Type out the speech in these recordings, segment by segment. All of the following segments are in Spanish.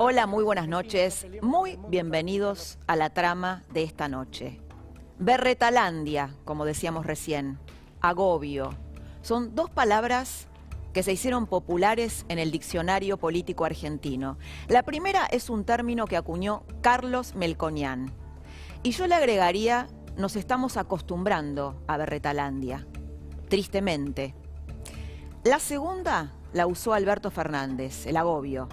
Hola, muy buenas noches. Muy bienvenidos a la trama de esta noche. Berretalandia, como decíamos recién, agobio. Son dos palabras que se hicieron populares en el diccionario político argentino. La primera es un término que acuñó Carlos Melconian. Y yo le agregaría, nos estamos acostumbrando a Berretalandia, tristemente. La segunda la usó Alberto Fernández, el agobio,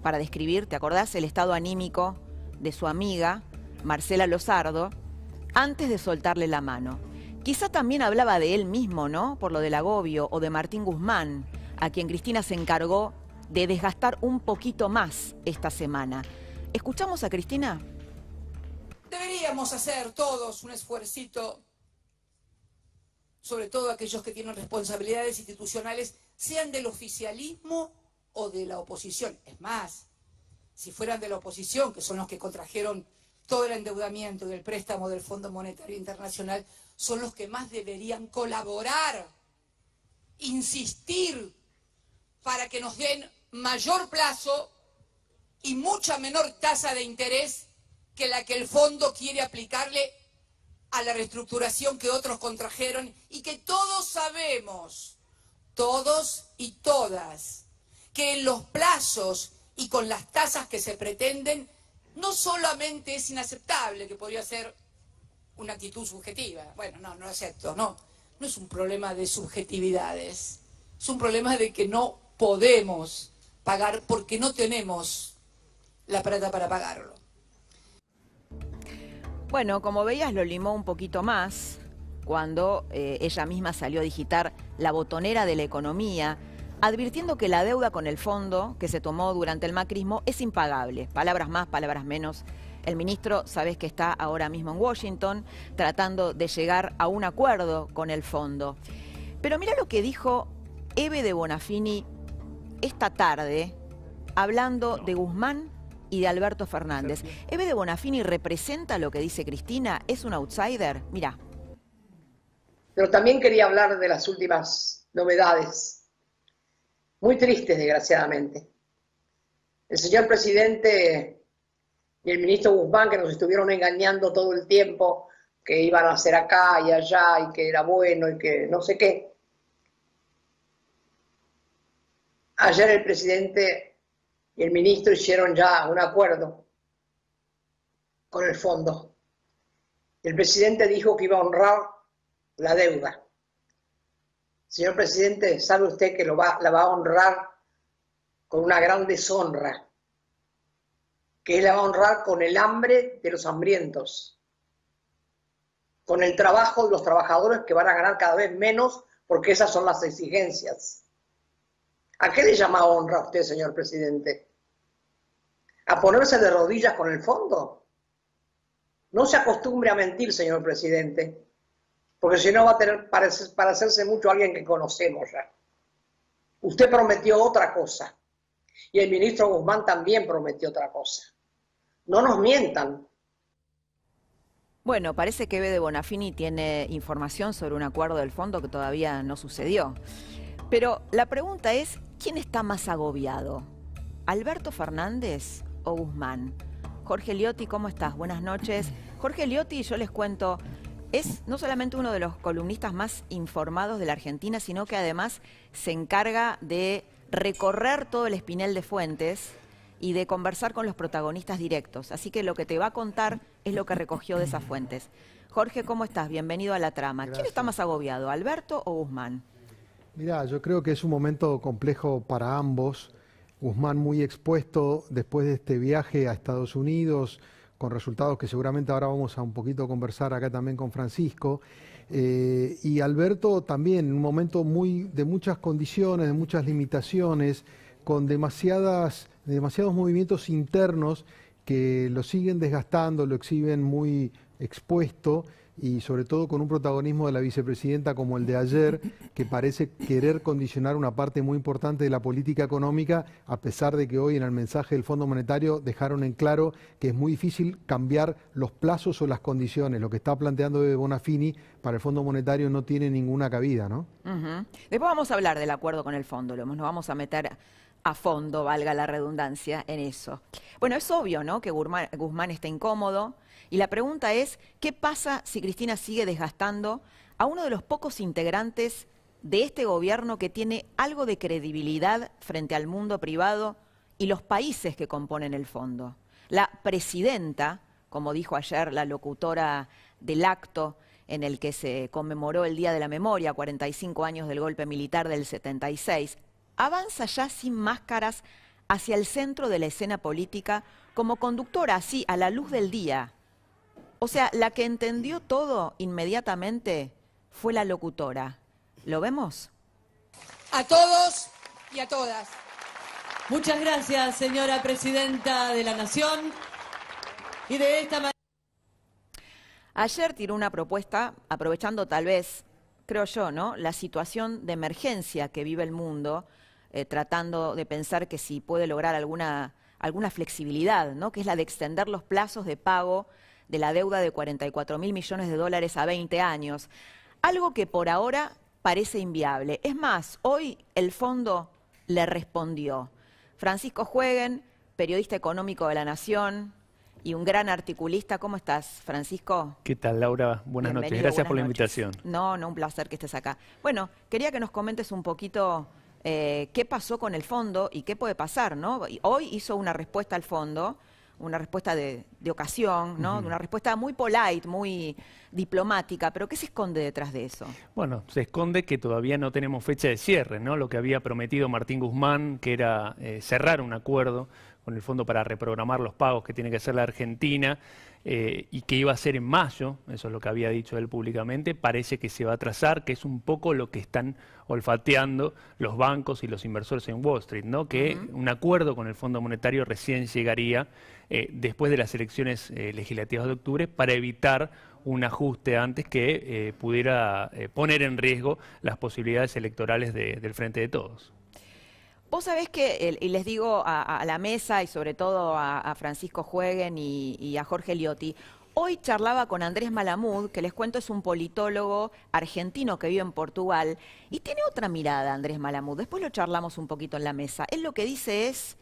para describir, ¿te acordás?, el estado anímico de su amiga, Marcela Lozardo, antes de soltarle la mano. Quizá también hablaba de él mismo, ¿no?, por lo del agobio, o de Martín Guzmán, a quien Cristina se encargó de desgastar un poquito más esta semana. ¿Escuchamos a Cristina? Deberíamos hacer todos un esfuercito, sobre todo aquellos que tienen responsabilidades institucionales, sean del oficialismo o de la oposición. Es más, si fueran de la oposición, que son los que contrajeron todo el endeudamiento y el préstamo del Fondo Monetario Internacional, son los que más deberían colaborar, insistir, para que nos den mayor plazo y mucha menor tasa de interés que la que el fondo quiere aplicarle a la reestructuración que otros contrajeron y que todos sabemos, todos y todas, que en los plazos y con las tasas que se pretenden, no solamente es inaceptable, que podría ser una actitud subjetiva. Bueno, no lo acepto, no es un problema de subjetividades, es un problema de que no podemos pagar porque no tenemos la plata para pagarlo. Bueno, como veías, lo limó un poquito más cuando ella misma salió a digitar la botonera de la economía, advirtiendo que la deuda con el fondo que se tomó durante el macrismo es impagable. Palabras más, palabras menos. El ministro, sabés que está ahora mismo en Washington tratando de llegar a un acuerdo con el fondo. Pero mira lo que dijo Eve de Bonafini esta tarde, hablando de Guzmán y de Alberto Fernández. Eve de Bonafini representa lo que dice Cristina, es un outsider. Mirá. Pero también quería hablar de las últimas novedades, muy tristes, desgraciadamente. El señor presidente y el ministro Guzmán, que nos estuvieron engañando todo el tiempo, que iban a hacer acá y allá, y que era bueno, y que no sé qué. Ayer el presidente y el ministro hicieron ya un acuerdo con el fondo. El presidente dijo que iba a honrar la deuda. Señor presidente, ¿sabe usted que la va a honrar con una gran deshonra? Que la va a honrar con el hambre de los hambrientos, con el trabajo de los trabajadores que van a ganar cada vez menos porque esas son las exigencias. ¿A qué le llama honra a usted, señor presidente? ¿A ponerse de rodillas con el fondo? No se acostumbre a mentir, señor presidente, porque si no va a tener parecerse mucho a alguien que conocemos ya. Usted prometió otra cosa y el ministro Guzmán también prometió otra cosa. No nos mientan. Bueno, parece que Eve de Bonafini tiene información sobre un acuerdo del fondo que todavía no sucedió. Pero la pregunta es, ¿quién está más agobiado? ¿Alberto Fernández o Guzmán? Jorge Liotti, ¿cómo estás? Buenas noches. Jorge Liotti, yo les cuento, es no solamente uno de los columnistas más informados de la Argentina, sino que además se encarga de recorrer todo el espinel de fuentes y de conversar con los protagonistas directos. Así que lo que te va a contar es lo que recogió de esas fuentes. Jorge, ¿cómo estás? Bienvenido a la trama. Gracias. ¿Quién está más agobiado, Alberto o Guzmán? Mirá, yo creo que es un momento complejo para ambos. Guzmán muy expuesto después de este viaje a Estados Unidos, con resultados que seguramente ahora vamos a un poquito conversar acá también con Francisco. Y Alberto también en un momento de muchas condiciones, de muchas limitaciones, con demasiados movimientos internos que lo siguen desgastando, lo exhiben muy expuesto y sobre todo con un protagonismo de la vicepresidenta como el de ayer, que parece querer condicionar una parte muy importante de la política económica, a pesar de que hoy en el mensaje del Fondo Monetario dejaron en claro que es muy difícil cambiar los plazos o las condiciones. Lo que está planteando de Bonafini para el Fondo Monetario no tiene ninguna cabida, ¿no? Después vamos a hablar del acuerdo con el fondo, nos vamos a meter a fondo, valga la redundancia, en eso. Bueno, es obvio, ¿no?, que Guzmán está incómodo, y la pregunta es, ¿qué pasa si Cristina sigue desgastando a uno de los pocos integrantes de este gobierno que tiene algo de credibilidad frente al mundo privado y los países que componen el fondo? La presidenta, como dijo ayer la locutora del acto en el que se conmemoró el Día de la Memoria, 45 años del golpe militar del 76, avanza ya sin máscaras hacia el centro de la escena política como conductora, así, a la luz del día. O sea, la que entendió todo inmediatamente fue la locutora. ¿Lo vemos? A todos y a todas. Muchas gracias, señora Presidenta de la Nación. Y de esta manera... Ayer tiró una propuesta, aprovechando tal vez, creo yo, ¿no?, la situación de emergencia que vive el mundo, tratando de pensar que si puede lograr alguna flexibilidad, ¿no?, que es la de extender los plazos de pago de la deuda de 44.000 millones de dólares a 20 años. Algo que por ahora parece inviable. Es más, hoy el fondo le respondió. Francisco Jueguen, periodista económico de La Nación y un gran articulista. ¿Cómo estás, Francisco? ¿Qué tal, Laura? Buenas noches. Gracias por la invitación. No, un placer que estés acá. Bueno, quería que nos comentes un poquito qué pasó con el fondo y qué puede pasar, ¿no? Hoy hizo una respuesta al fondo, una respuesta de ocasión, ¿no? Una respuesta muy polite, muy diplomática, pero ¿qué se esconde detrás de eso? Bueno, se esconde que todavía no tenemos fecha de cierre, ¿no? Lo que había prometido Martín Guzmán, que era cerrar un acuerdo con el fondo para reprogramar los pagos que tiene que hacer la Argentina, y que iba a ser en mayo, eso es lo que había dicho él públicamente, parece que se va a atrasar, que es un poco lo que están olfateando los bancos y los inversores en Wall Street, ¿no? Que un acuerdo con el Fondo Monetario recién llegaría después de las elecciones legislativas de octubre para evitar un ajuste antes que pudiera poner en riesgo las posibilidades electorales del Frente de Todos. Vos sabés que, y les digo a la mesa y sobre todo a Francisco Jueguen y a Jorge Liotti, hoy charlaba con Andrés Malamud, que les cuento es un politólogo argentino que vive en Portugal, y tiene otra mirada Andrés Malamud. Después lo charlamos un poquito en la mesa. Él lo que dice es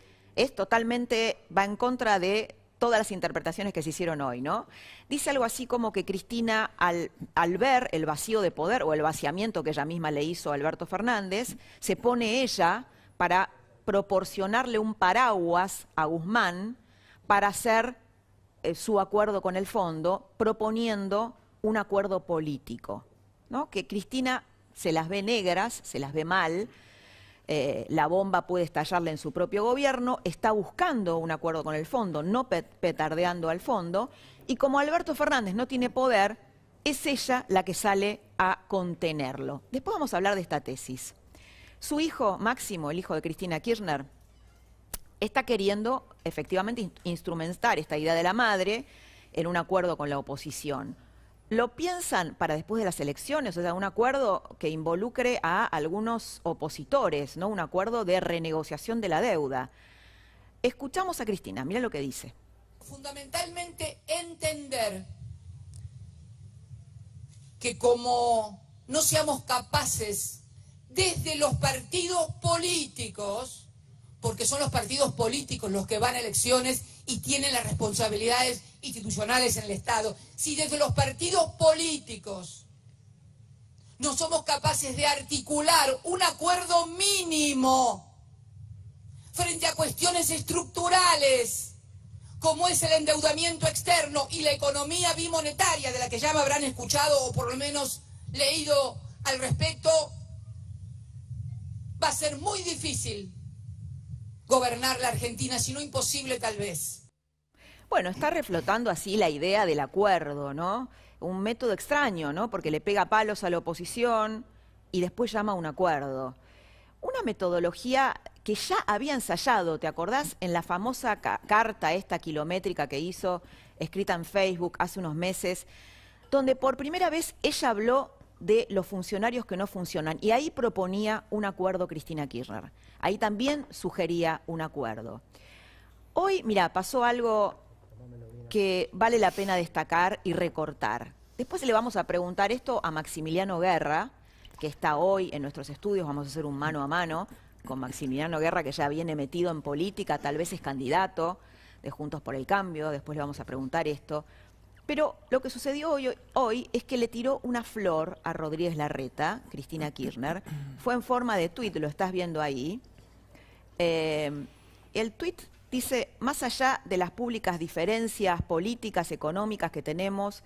totalmente, va en contra de todas las interpretaciones que se hicieron hoy, ¿no? Dice algo así como que Cristina, al ver el vacío de poder o el vaciamiento que ella misma le hizo a Alberto Fernández, se pone ella para proporcionarle un paraguas a Guzmán para hacer su acuerdo con el fondo, proponiendo un acuerdo político, ¿no? Que Cristina se las ve negras, se las ve mal, la bomba puede estallarle en su propio gobierno, está buscando un acuerdo con el fondo, no petardeando al fondo, y como Alberto Fernández no tiene poder, es ella la que sale a contenerlo. Después vamos a hablar de esta tesis. Su hijo, Máximo, el hijo de Cristina Kirchner, está queriendo efectivamente instrumentar esta idea de la madre en un acuerdo con la oposición. ¿Lo piensan para después de las elecciones? O sea, un acuerdo que involucre a algunos opositores, ¿no? Un acuerdo de renegociación de la deuda. Escuchamos a Cristina, mira lo que dice. Fundamentalmente entender que como no seamos capaces desde los partidos políticos, porque son los partidos políticos los que van a elecciones y tienen las responsabilidades institucionales en el Estado, si desde los partidos políticos no somos capaces de articular un acuerdo mínimo frente a cuestiones estructurales, como es el endeudamiento externo y la economía bimonetaria, de la que ya me habrán escuchado o por lo menos leído al respecto, va a ser muy difícil gobernar la Argentina, si no imposible tal vez. Bueno, está reflotando así la idea del acuerdo, ¿no? Un método extraño, ¿no? Porque le pega palos a la oposición y después llama a un acuerdo. Una metodología que ya había ensayado, ¿te acordás? En la famosa carta esta kilométrica que hizo, escrita en Facebook hace unos meses, donde por primera vez ella habló de los funcionarios que no funcionan. Y ahí proponía un acuerdo Cristina Kirchner. Ahí también sugería un acuerdo. Hoy, mira, pasó algo que vale la pena destacar y recortar. Después le vamos a preguntar esto a Maximiliano Guerra, que está hoy en nuestros estudios, vamos a hacer un mano a mano, con Maximiliano Guerra, que ya viene metido en política, tal vez es candidato de Juntos por el Cambio, después le vamos a preguntar esto. Pero lo que sucedió hoy es que le tiró una flor a Rodríguez Larreta, Cristina Kirchner, fue en forma de tuit, lo estás viendo ahí. El tuit dice, más allá de las públicas diferencias políticas, económicas que tenemos,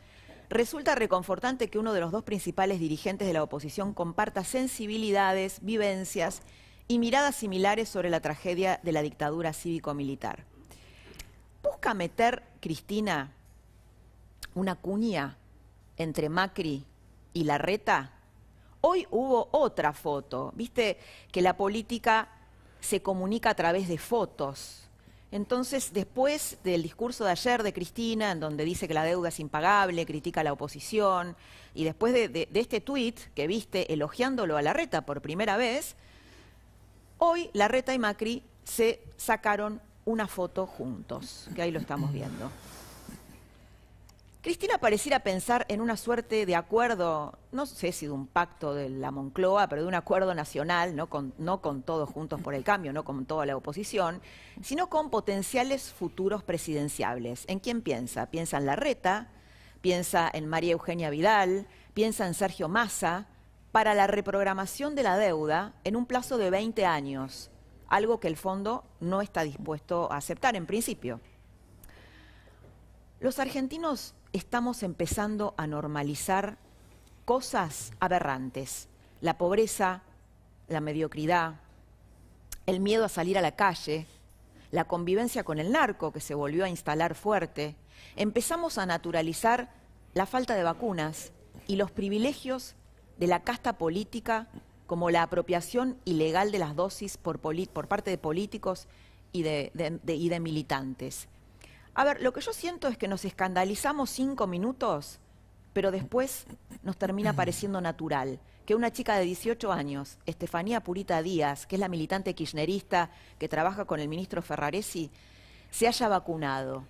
resulta reconfortante que uno de los dos principales dirigentes de la oposición comparta sensibilidades, vivencias y miradas similares sobre la tragedia de la dictadura cívico-militar. Busca meter, Cristina, una cuña entre Macri y Larreta. Hoy hubo otra foto, viste que la política se comunica a través de fotos. Entonces, después del discurso de ayer de Cristina, en donde dice que la deuda es impagable, critica a la oposición, y después de este tuit que viste elogiándolo a Larreta por primera vez, hoy Larreta y Macri se sacaron una foto juntos, que ahí lo estamos viendo. Cristina pareciera pensar en una suerte de acuerdo, no sé si de un pacto de la Moncloa, pero de un acuerdo nacional, no con todos Juntos por el Cambio, no con toda la oposición, sino con potenciales futuros presidenciables. ¿En quién piensa? Piensa en Larreta, piensa en María Eugenia Vidal, piensa en Sergio Massa, para la reprogramación de la deuda en un plazo de 20 años, algo que el fondo no está dispuesto a aceptar en principio. Los argentinos estamos empezando a normalizar cosas aberrantes. La pobreza, la mediocridad, el miedo a salir a la calle, la convivencia con el narco que se volvió a instalar fuerte. Empezamos a naturalizar la falta de vacunas y los privilegios de la casta política, como la apropiación ilegal de las dosis por parte de políticos y de militantes. A ver, lo que yo siento es que nos escandalizamos 5 minutos, pero después nos termina pareciendo natural que una chica de 18 años, Estefanía Purita Díaz, que es la militante kirchnerista que trabaja con el ministro Ferraresi, se haya vacunado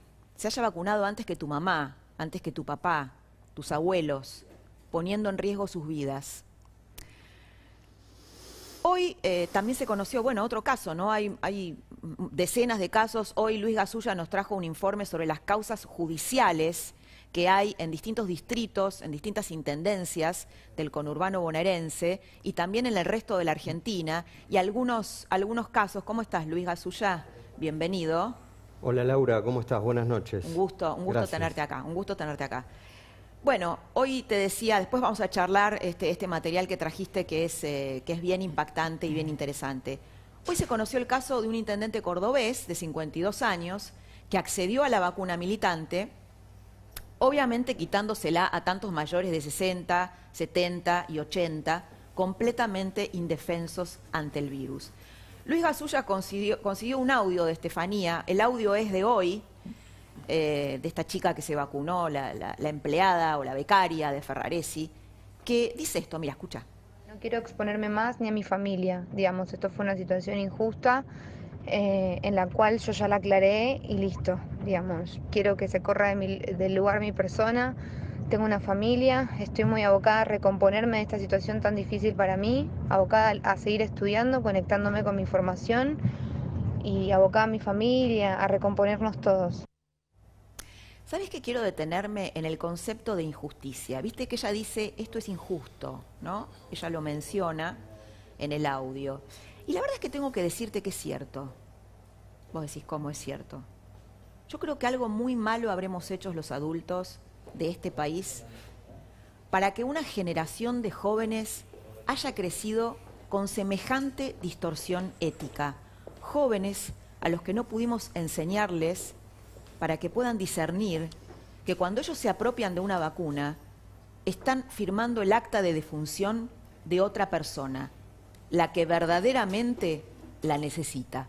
antes que tu mamá, antes que tu papá, tus abuelos, poniendo en riesgo sus vidas. Hoy también se conoció, bueno, otro caso, ¿no? Hay decenas de casos. Hoy Luis Gasulla nos trajo un informe sobre las causas judiciales que hay en distintos distritos, en distintas intendencias del conurbano bonaerense y también en el resto de la Argentina. Y algunos casos. ¿Cómo estás, Luis Gasulla? Bienvenido. Hola, Laura, ¿cómo estás? Buenas noches. Un gusto tenerte acá, Bueno, hoy te decía, después vamos a charlar este material que trajiste que es bien impactante y bien interesante. Hoy se conoció el caso de un intendente cordobés de 52 años que accedió a la vacuna militante, obviamente quitándosela a tantos mayores de 60, 70 y 80, completamente indefensos ante el virus. Luis Gasulla consiguió un audio de Estefanía, el audio es de hoy, de esta chica que se vacunó, la empleada o la becaria de Ferraresi, que dice esto, mira, escucha. No quiero exponerme más ni a mi familia, digamos, esto fue una situación injusta en la cual yo ya la aclaré y listo, digamos, quiero que se corra del lugar mi persona, tengo una familia, estoy muy abocada a recomponerme de esta situación tan difícil para mí, abocada a seguir estudiando, conectándome con mi formación y abocada a mi familia, a recomponernos todos. ¿Sabes que quiero detenerme en el concepto de injusticia? Viste que ella dice, esto es injusto, ¿no? Ella lo menciona en el audio. Y la verdad es que tengo que decirte que es cierto. Vos decís, ¿cómo es cierto? Yo creo que algo muy malo habremos hecho los adultos de este país para que una generación de jóvenes haya crecido con semejante distorsión ética. Jóvenes a los que no pudimos enseñarles para que puedan discernir que cuando ellos se apropian de una vacuna, están firmando el acta de defunción de otra persona, la que verdaderamente la necesita.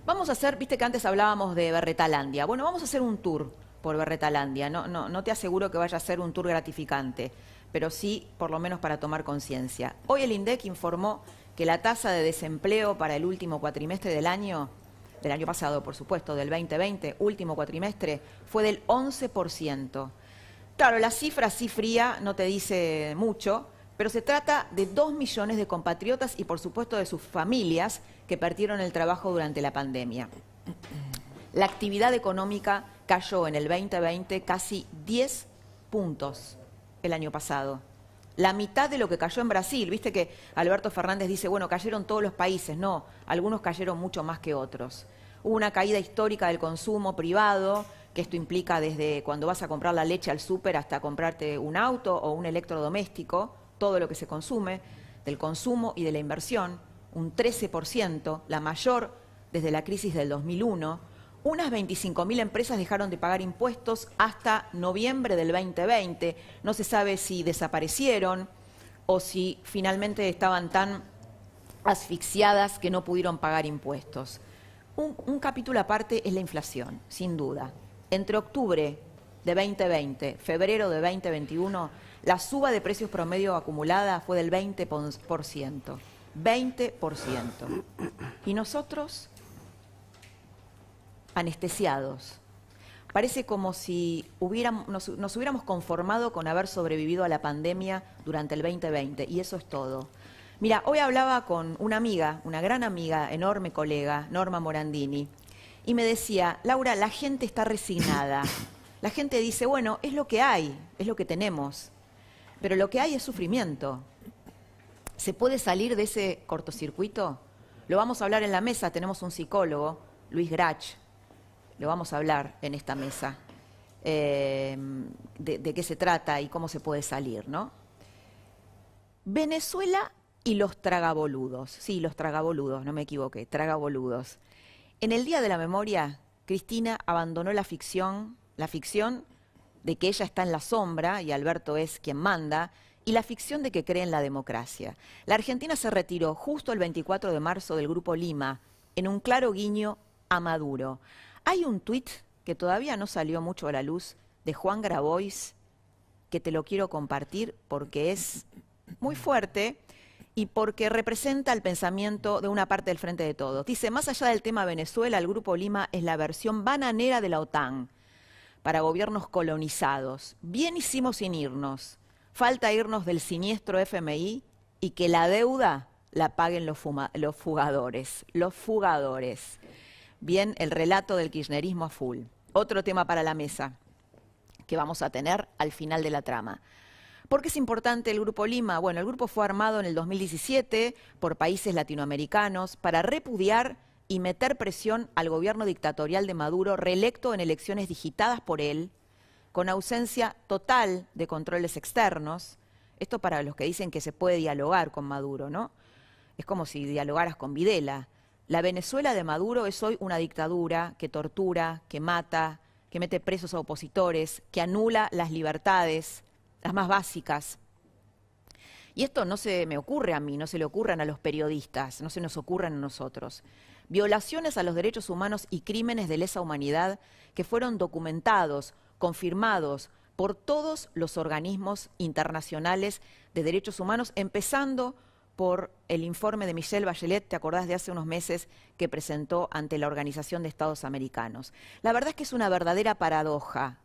Vamos a hacer, viste que antes hablábamos de Berretalandia. Bueno, vamos a hacer un tour por Berretalandia. No te aseguro que vaya a ser un tour gratificante, pero sí, por lo menos para tomar conciencia. Hoy el INDEC informó que la tasa de desempleo para el último cuatrimestre del año pasado, por supuesto, del 2020, último cuatrimestre, fue del 11%. Claro, la cifra así fría no te dice mucho, pero se trata de 2 millones de compatriotas y por supuesto de sus familias que perdieron el trabajo durante la pandemia. La actividad económica cayó en el 2020 casi 10 puntos el año pasado. La mitad de lo que cayó en Brasil. Viste que Alberto Fernández dice, bueno, cayeron todos los países. No, algunos cayeron mucho más que otros. Hubo una caída histórica del consumo privado, que esto implica desde cuando vas a comprar la leche al súper hasta comprarte un auto o un electrodoméstico, todo lo que se consume, del consumo y de la inversión, un 13%, la mayor desde la crisis del 2001. Unas 25.000 empresas dejaron de pagar impuestos hasta noviembre del 2020. No se sabe si desaparecieron o si finalmente estaban tan asfixiadas que no pudieron pagar impuestos. Un capítulo aparte es la inflación, sin duda. Entre octubre de 2020, febrero de 2021, la suba de precios promedio acumulada fue del 20%. 20%. Y nosotros, anestesiados. Parece como si nos hubiéramos conformado con haber sobrevivido a la pandemia durante el 2020, y eso es todo. Mira, hoy hablaba con una amiga, una gran amiga, enorme colega, Norma Morandini, y me decía, Laura, la gente está resignada. La gente dice, bueno, es lo que hay, es lo que tenemos, pero lo que hay es sufrimiento. ¿Se puede salir de ese cortocircuito? Lo vamos a hablar en la mesa, tenemos un psicólogo, Luis Grach, lo vamos a hablar en esta mesa, de qué se trata y cómo se puede salir, ¿no? Venezuela y los tragaboludos. Sí, los tragaboludos, no me equivoqué, tragaboludos. En el Día de la Memoria, Cristina abandonó la ficción de que ella está en la sombra y Alberto es quien manda, y la ficción de que cree en la democracia. La Argentina se retiró justo el 24 de marzo del Grupo Lima, en un claro guiño a Maduro. Hay un tuit que todavía no salió mucho a la luz de Juan Grabois, que te lo quiero compartir porque es muy fuerte y porque representa el pensamiento de una parte del Frente de Todos. Dice, más allá del tema Venezuela, el Grupo Lima es la versión bananera de la OTAN para gobiernos colonizados. Bien hicimos sin irnos. Falta irnos del siniestro FMI y que la deuda la paguen los fugadores. Los fugadores. Bien, el relato del kirchnerismo a full. Otro tema para la mesa que vamos a tener al final de la trama. ¿Por qué es importante el Grupo Lima? Bueno, el grupo fue armado en el 2017 por países latinoamericanos para repudiar y meter presión al gobierno dictatorial de Maduro, reelecto en elecciones digitadas por él, con ausencia total de controles externos. Esto para los que dicen que se puede dialogar con Maduro, ¿no? Es como si dialogaras con Videla. La Venezuela de Maduro es hoy una dictadura que tortura, que mata, que mete presos a opositores, que anula las libertades, las más básicas. Y esto no se me ocurre a mí, no se le ocurren a los periodistas, no se nos ocurren a nosotros. Violaciones a los derechos humanos y crímenes de lesa humanidad que fueron documentados, confirmados por todos los organismos internacionales de derechos humanos, empezando por el informe de Michelle Bachelet, ¿te acordás de hace unos meses que presentó ante la Organización de Estados Americanos? La verdad es que es una verdadera paradoja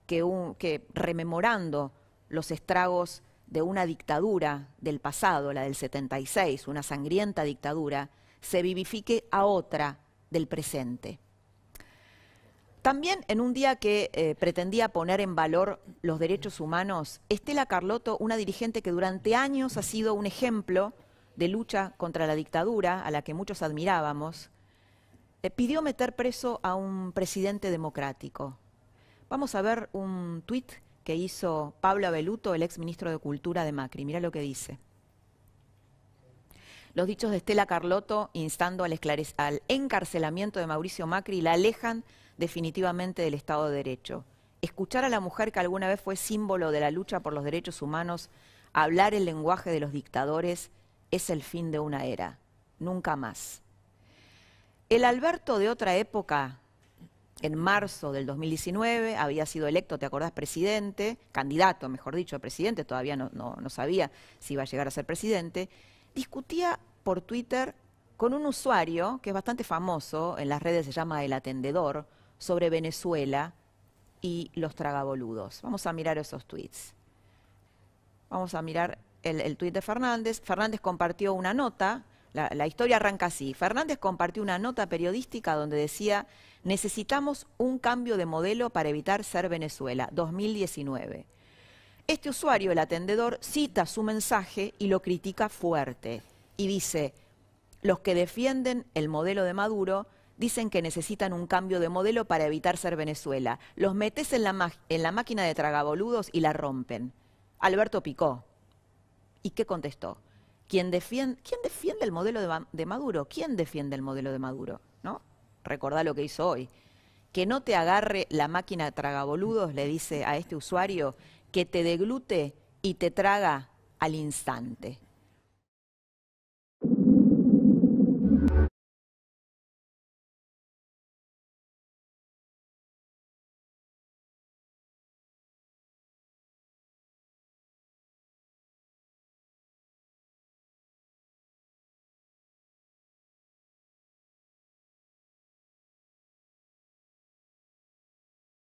que rememorando los estragos de una dictadura del pasado, la del 76, una sangrienta dictadura, se vivifique a otra del presente. También en un día que pretendía poner en valor los derechos humanos, Estela Carlotto, una dirigente que durante años ha sido un ejemplo de lucha contra la dictadura, a la que muchos admirábamos, pidió meter preso a un presidente democrático. Vamos a ver un tuit que hizo Pablo Abeluto, el ex ministro de Cultura de Macri. Mirá lo que dice. Los dichos de Estela Carlotto, instando al encarcelamiento de Mauricio Macri, la alejan definitivamente del Estado de Derecho. Escuchar a la mujer que alguna vez fue símbolo de la lucha por los derechos humanos, hablar el lenguaje de los dictadores, es el fin de una era. Nunca más. El Alberto de otra época, en marzo del 2019, había sido electo, ¿te acordás?, presidente, candidato, mejor dicho, a presidente, todavía no sabía si iba a llegar a ser presidente, discutía por Twitter con un usuario que es bastante famoso, en las redes se llama El Atendedor, sobre Venezuela y los tragaboludos. Vamos a mirar esos tweets. Vamos a mirar el tuit de Fernández. Fernández compartió una nota, la historia arranca así. Fernández compartió una nota periodística donde decía: necesitamos un cambio de modelo para evitar ser Venezuela, 2019. Este usuario, el atendedor, cita su mensaje y lo critica fuerte. Y dice: los que defienden el modelo de Maduro dicen que necesitan un cambio de modelo para evitar ser Venezuela. Los metes en la máquina de tragaboludos y la rompen. Alberto picó. ¿Y qué contestó? ¿Quién defiende el modelo de Maduro? ¿Quién defiende el modelo de Maduro? ¿No? Recordá lo que hizo hoy. Que no te agarre la máquina de tragaboludos, le dice a este usuario, que te deglute y te traga al instante.